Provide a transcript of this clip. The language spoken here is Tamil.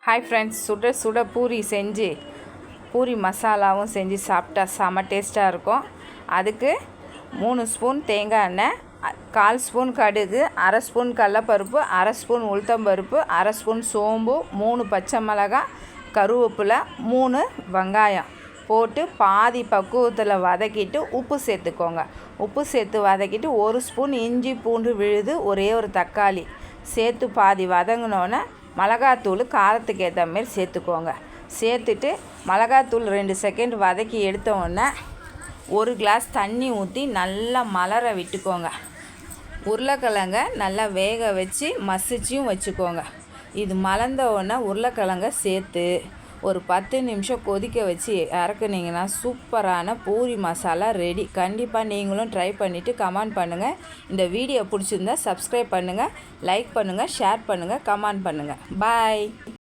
ஹாய் ஃப்ரெண்ட்ஸ், சுட சுட பூரி செஞ்சு பூரி மசாலாவும் செஞ்சு சாப்பிட்டா செம டேஸ்ட்டாக இருக்கும். அதுக்கு 3 ஸ்பூன் தேங்காய் எண்ணெய், 1/4 ஸ்பூன் கடுகு, 1/2 ஸ்பூன் கடலப்பருப்பு, 1/2 ஸ்பூன் உளுத்தம்பருப்பு, 1/2 ஸ்பூன் சோம்பு, 3 பச்சை மிளகாய், கருவேப்பிலை, 3 வெங்காயம் போட்டு பாதி பக்குவத்தில் வதக்கிட்டு உப்பு சேர்த்துக்கோங்க. உப்பு சேர்த்து வதக்கிட்டு 1 ஸ்பூன் இஞ்சி பூண்டு விழுது, ஒரே ஒரு தக்காளி சேர்த்து பாதி வதங்கினோன்னே மிளகாத்தூள் காரத்துக்கு ஏற்ற மாரி சேர்த்துக்கோங்க. சேர்த்துட்டு மிளகாத்தூள் 2 செகண்ட் வதக்கி எடுத்தோடனே 1 கிளாஸ் தண்ணி ஊற்றி நல்லா மலர விட்டுக்கோங்க. உருளைக்கிழங்க நல்லா வேக வச்சு மசிச்சும் வச்சுக்கோங்க. இது மலர்ந்த உடனே உருளைக்கிழங்க சேர்த்து ஒரு 10 நிமிஷம் கொதிக்க வச்சு இறக்குனீங்கன்னா சூப்பரான பூரி மசாலா ரெடி. கண்டிப்பாக நீங்களும் ட்ரை பண்ணிவிட்டு கமெண்ட் பண்ணுங்கள். இந்த வீடியோ பிடிச்சிருந்தா சப்ஸ்கிரைப் பண்ணுங்கள், லைக் பண்ணுங்கள், ஷேர் பண்ணுங்கள், கமெண்ட் பண்ணுங்கள். பாய்.